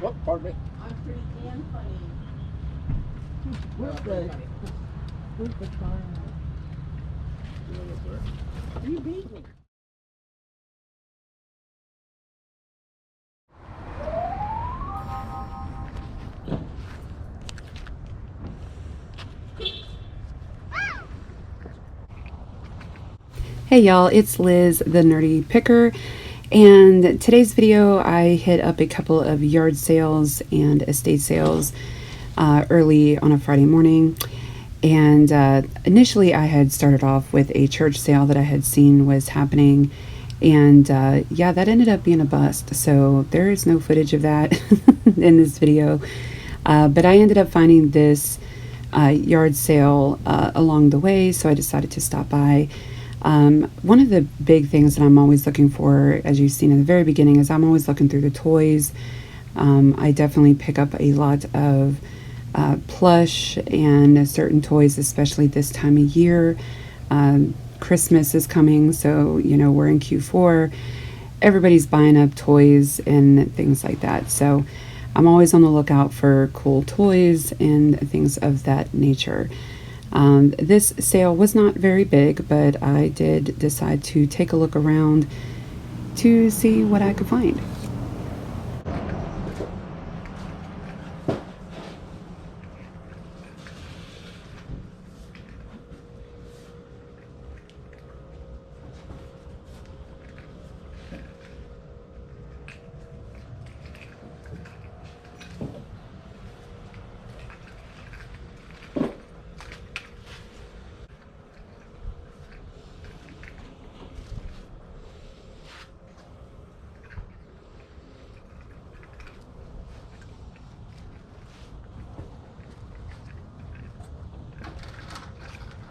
What? Pardon me? I'm pretty and funny. Where's the car? You beat me. Hey y'all, it's Liz, the Nerdy Picker, and today's video I hit up a couple of yard sales and estate sales early on a Friday morning. And initially I had started off with a church sale that I had seen was happening, and yeah, that ended up being a bust, so there is no footage of that in this video. But I ended up finding this yard sale along the way, so I decided to stop by. One of the big things that I'm always looking for, as you've seen in the very beginning, is I'm always looking through the toys. I definitely pick up a lot of plush and certain toys, especially this time of year. Christmas is coming, so you know we're in Q4. Everybody's buying up toys and things like that, so I'm always on the lookout for cool toys and things of that nature. This sale was not very big, but I did decide to take a look around to see what I could find.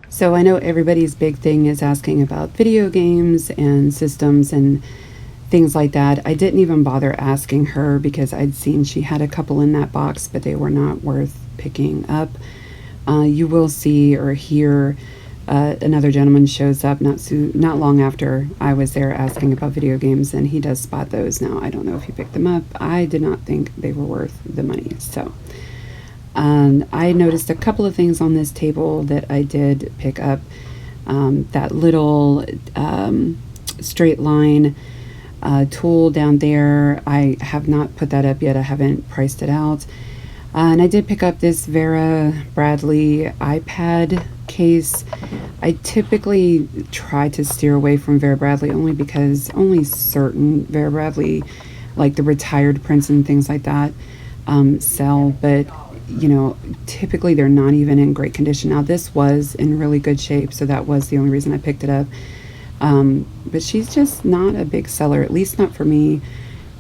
So I know everybody's big thing is asking about video games and systems and things like that. I didn't even bother asking her because I'd seen she had a couple in that box, but they were not worth picking up. You will see or hear another gentleman shows up not long after I was there asking about video games, and he does spot those. Now, I don't know if he picked them up. I did not think they were worth the money, so... I noticed a couple of things on this table that I did pick up. That little straight line tool down there, I have not put that up yet. I haven't priced it out. And I did pick up this Vera Bradley iPad case. I typically try to steer away from Vera Bradley only because only certain Vera Bradley, like the retired prints and things like that, sell, but you know, typically they're not even in great condition. Now this was in really good shape, so that was the only reason I picked it up. But she's just not a big seller, at least not for me.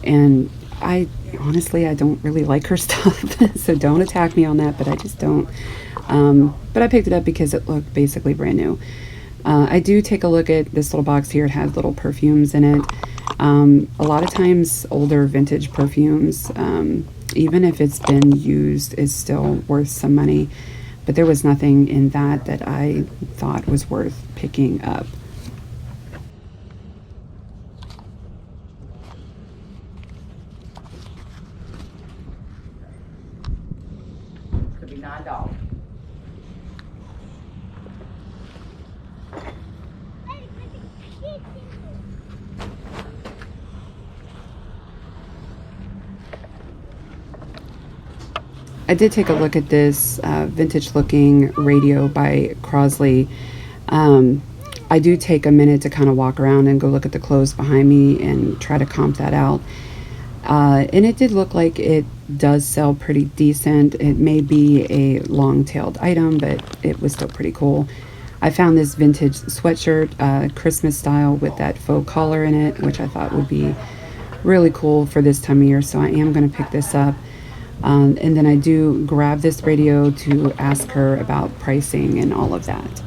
And I honestly don't really like her stuff, so don't attack me on that, but I just don't. But I picked it up because it looked basically brand new. I do take a look at this little box here. It has little perfumes in it. A lot of times older vintage perfumes, even if it's been used, is still worth some money, but there was nothing in that that I thought was worth picking up. Could be $9. I did take a look at this vintage looking radio by Crosley. I do take a minute to kind of walk around and go look at the clothes behind me and try to comp that out. And it did look like it does sell pretty decent. It may be a long-tailed item, but it was still pretty cool. I found this vintage sweatshirt, Christmas style, with that faux collar in it, which I thought would be really cool for this time of year, so I am going to pick this up. And then I do grab this radio to ask her about pricing and all of that.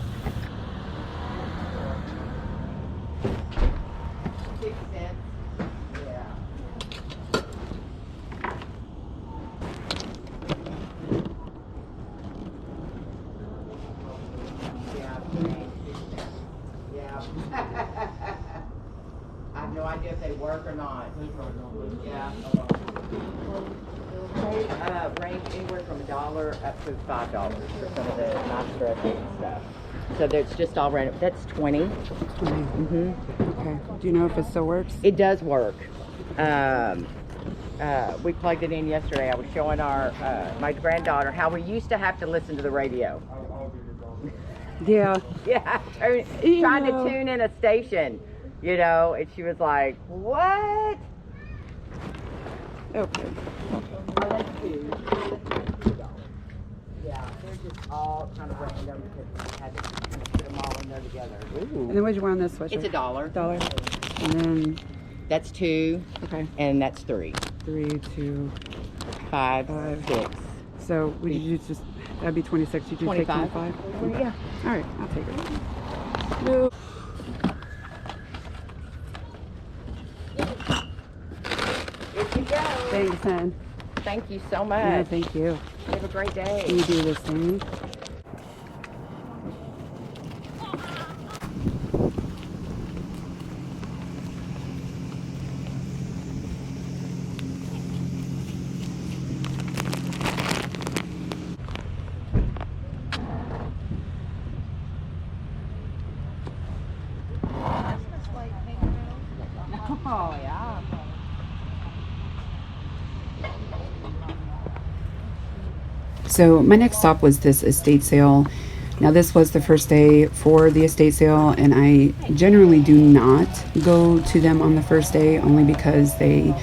I have no idea if they work or not. Yeah. range anywhere from $1 up to $5 for some of the nice dresses and stuff. So that's just all random. That's 20. 20. Okay. Do you know if it still works? It does work. We plugged it in yesterday. I was showing my granddaughter how we used to have to listen to the radio. Yeah. Yeah, trying to tune in a station, and she was like, "What?" Okay. Oh, that's cute. Yeah, they're just all kind of random because we had to kind of put them all in there together. Ooh. And then what did you want on this sweatshirt? It's $1. $1. And then That's 2. okay. And that's 3. 3, 2, 5, 5. 6. So would you just that'd be 26. Did you take 25. 25? Yeah. All right, I'll take it. No. Here you go. Thanks, hon. Thank you so much. Yeah, thank you. Have a great day. You do the same. Oh, yeah. So my next stop was this estate sale. Now this was the first day for the estate sale, and I generally do not go to them on the first day only because they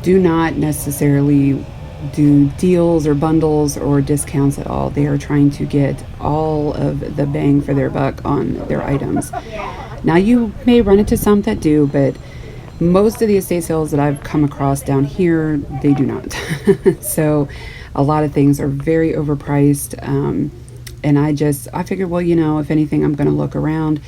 do not necessarily do deals or bundles or discounts at all. They are trying to get all of the bang for their buck on their items. Now you may run into some that do, but most of the estate sales that I've come across down here, they do not. So a lot of things are very overpriced. And I figured, well, if anything, I'm going to look around.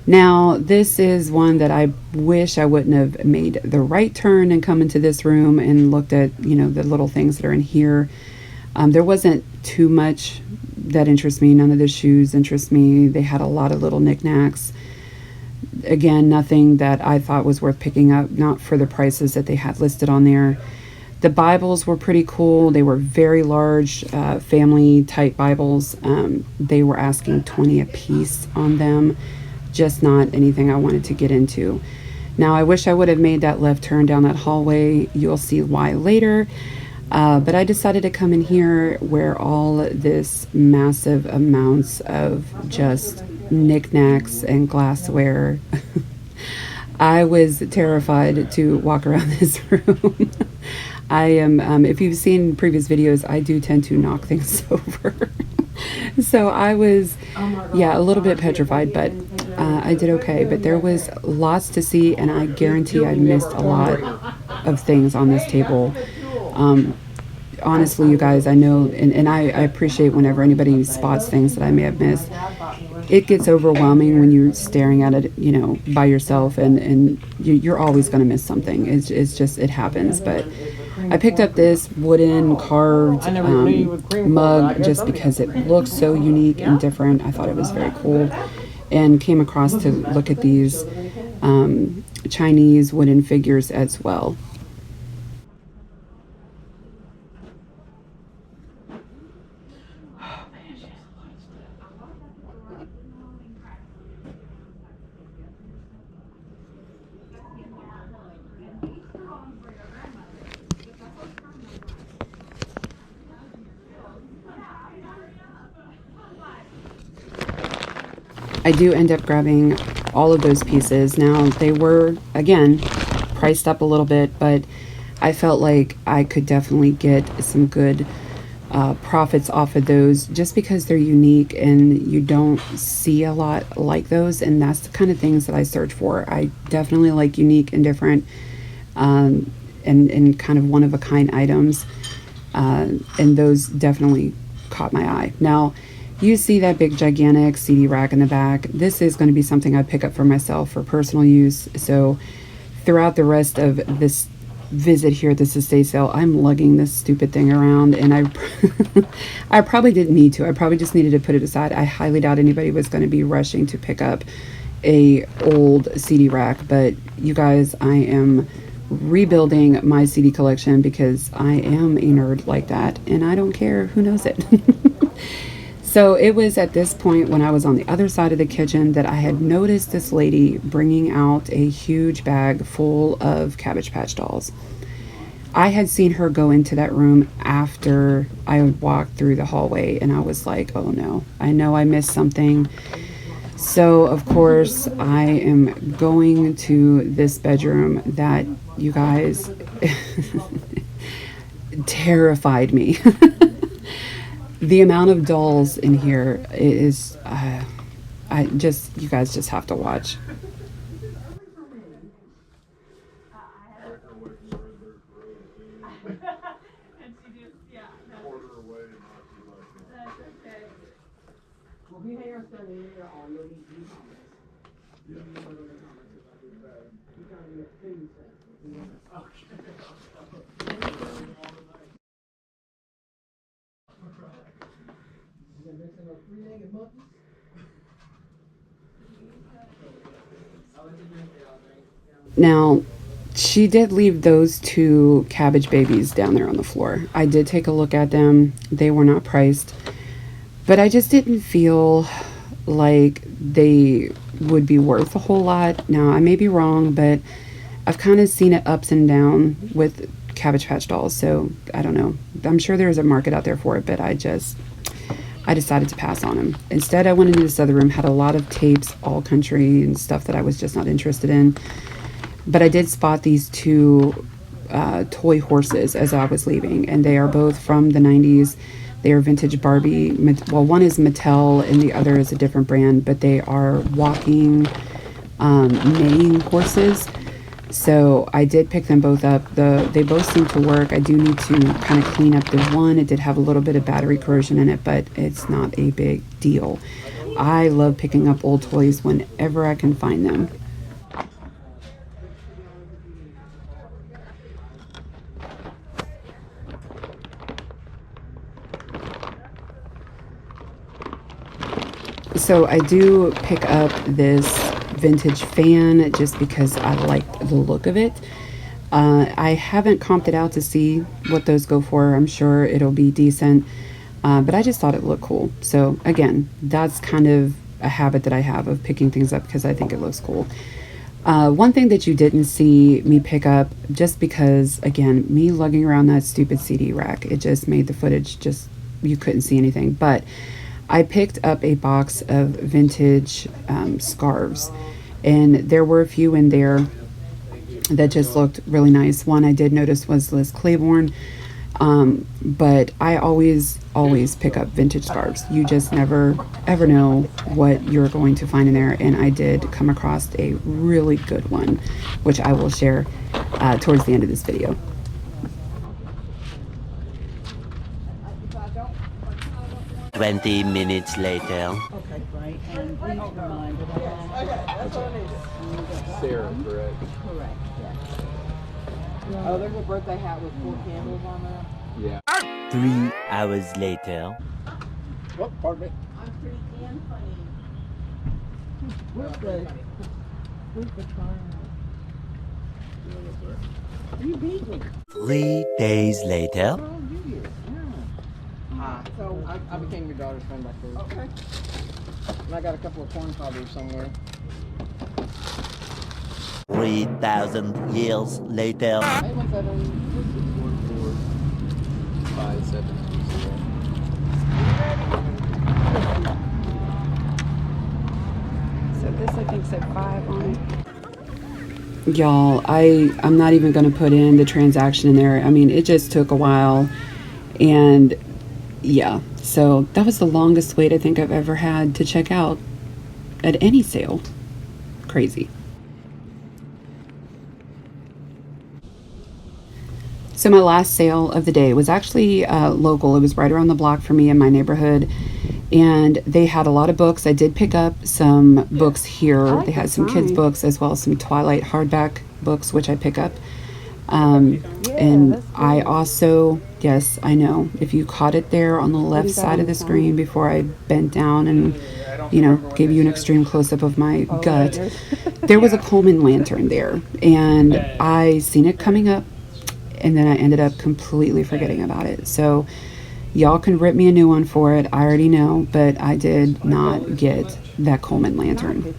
Now, this is one that I wish I wouldn't have made the right turn and come into this room and looked at, the little things that are in here. There wasn't too much that interests me. None of the shoes interest me. They had a lot of little knickknacks. Again, nothing that I thought was worth picking up, not for the prices that they had listed on there. The Bibles were pretty cool. They were very large, family type Bibles. They were asking 20 a piece on them. Just not anything I wanted to get into. Now, I wish I would have made that left turn down that hallway. You'll see why later. But I decided to come in here where all this massive amounts of just knickknacks and glassware. I was terrified to walk around this room. I am, if you've seen previous videos, I do tend to knock things over. So I was, a little bit petrified, but I did okay. But there was lots to see, and I guarantee I missed a lot of things on this table. Honestly, you guys, I know, and I appreciate whenever anybody spots things that I may have missed. It gets overwhelming when you're staring at it, by yourself, and you're always going to miss something. It's just, it happens. But I picked up this wooden carved mug just because it looks so unique and different. I thought it was very cool, and came across to look at these Chinese wooden figures as well. I do end up grabbing all of those pieces. Now, they were, again, priced up a little bit, but I felt like I could definitely get some good profits off of those just because they're unique and you don't see a lot like those, and that's the kind of things that I search for. I definitely like unique and different and kind of one-of-a-kind items, and those definitely caught my eye. Now, you see that big gigantic CD rack in the back. This is going to be something I pick up for myself for personal use. So throughout the rest of this visit here at this estate sale, I'm lugging this stupid thing around, and I probably didn't need to. I probably just needed to put it aside. I highly doubt anybody was going to be rushing to pick up a old CD rack, but you guys, I am rebuilding my CD collection because I am a nerd like that, and I don't care who knows it. So it was at this point when I was on the other side of the kitchen that I had noticed this lady bringing out a huge bag full of Cabbage Patch dolls. I had seen her go into that room after I walked through the hallway, and I was like, oh no, I know I missed something. So of course I am going to this bedroom that, you guys, terrified me. The amount of dolls in here is, you guys just have to watch. Now, she did leave those two cabbage babies down there on the floor. I did take a look at them. They were not priced, but I just didn't feel like they would be worth a whole lot. Now, I may be wrong, but I've kind of seen it ups and down with Cabbage Patch dolls, so I don't know. I'm sure there's a market out there for it, but I decided to pass on them. Instead, I went into this other room, had a lot of tapes, all country and stuff that I was just not interested in. But I did spot these two toy horses as I was leaving, and they are both from the 90s. They are vintage Barbie. Well, one is Mattel and the other is a different brand, but they are walking neighing horses. So I did pick them both up. They both seem to work. I do need to kind of clean up the one. It did have a little bit of battery corrosion in it, but it's not a big deal. I love picking up old toys whenever I can find them. So I do pick up this vintage fan just because I like the look of it. I haven't comped it out to see what those go for. I'm sure it'll be decent, but I just thought it looked cool. So again, that's kind of a habit that I have of picking things up because I think it looks cool. One thing that you didn't see me pick up, just because, again, me lugging around that stupid CD rack, it just made the footage just, you couldn't see anything. But I picked up a box of vintage scarves, and there were a few in there that just looked really nice. One I did notice was Liz Claiborne, but I always pick up vintage scarves. You just never ever know what you're going to find in there, and I did come across a really good one, which I will share towards the end of this video. Twenty minutes later. Okay, right. And please remind me that. Sarah, correct? Correct, yes. Oh, there's a birthday hat with 4 candles on there. Yeah. 3 hours later. Oh, pardon me. I'm pretty damn funny. Where's the car? You beat me. 3 days later. Oh, do you? Yeah. Hi. So I became your daughter's friend back there. Okay. And I got a couple of corn cobblers somewhere. 3,000 years later. 817-464-5720. So this, I think, said 5 on it. Y'all, I'm not even going to put in the transaction in there. I mean, it just took a while. And yeah, so that was the longest wait I think I've ever had to check out at any sale. Crazy. So my last sale of the day was actually local. It was right around the block for me in my neighborhood. And they had a lot of books. I did pick up some books here. They had some kids' books as well as some Twilight hardback books, which I pick up. And I also, yes, I know, if you caught it there on the left side of the screen before I bent down and gave you an extreme close-up of my gut. There was a Coleman lantern there, and I seen it coming up, and then I ended up completely forgetting about it. So y'all can rip me a new one for it. I already know, but I did not get that Coleman lantern.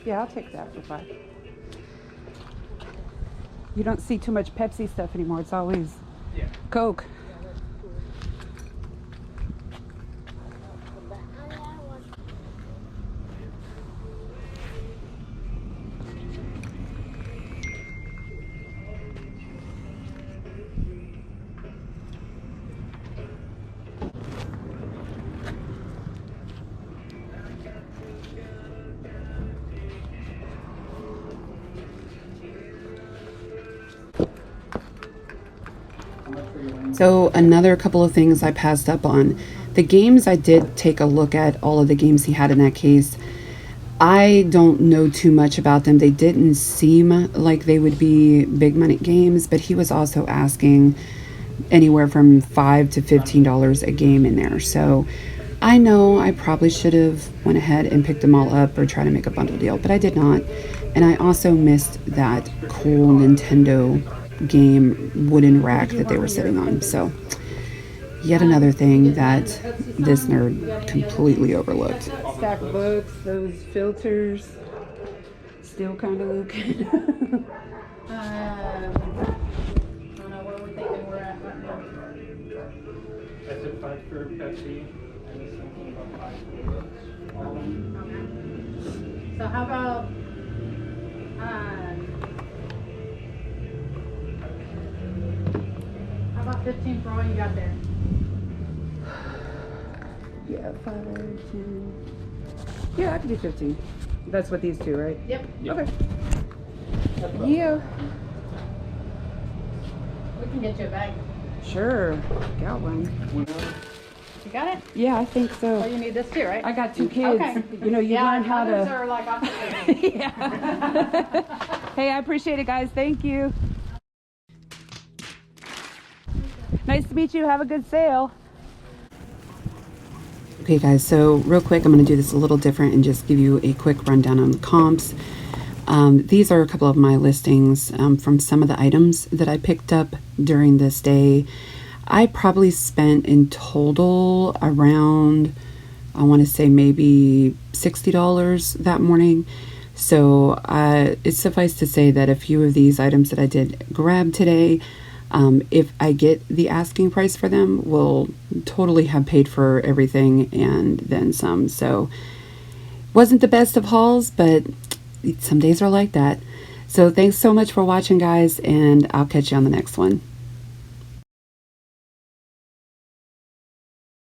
Yeah, I'll take that for 5. You don't see too much Pepsi stuff anymore. It's always Coke. So another couple of things I passed up on. The games, I did take a look at all of the games he had in that case. I don't know too much about them. They didn't seem like they would be big money games, but he was also asking anywhere from $5 to $15 a game in there. So I know I probably should have went ahead and picked them all up or try to make a bundle deal, but I did not. And I also missed that cool Nintendo game wooden rack that they were sitting on. So yet another thing that this nerd completely overlooked. Stack of books, those filters, still kind of looking. I don't know where we're thinking we're at right now. I said 5 for Pepsi. I was thinking about 5 for books. Okay. So how about how about 15 for all you got there? Yeah, 5, 10. Yeah, I can do 15. That's what these two, right? Yep. Okay. Yeah. We can get you a bag. Sure. Got one. You got it? Yeah, I think so. Oh, you need this too, right? I got 2 kids. Okay. You learn how others to. are like opposite. Yeah. Hey, I appreciate it, guys. Thank you. Nice to meet you. Have a good sale. Okay guys, so real quick, I'm going to do this a little different and just give you a quick rundown on the comps. These are a couple of my listings from some of the items that I picked up during this day. I probably spent in total around, I want to say maybe $60 that morning. So it's suffice to say that a few of these items that I did grab today, if I get the asking price for them, will totally have paid for everything and then some. So wasn't the best of hauls, but some days are like that. So thanks so much for watching, guys, and I'll catch you on the next one.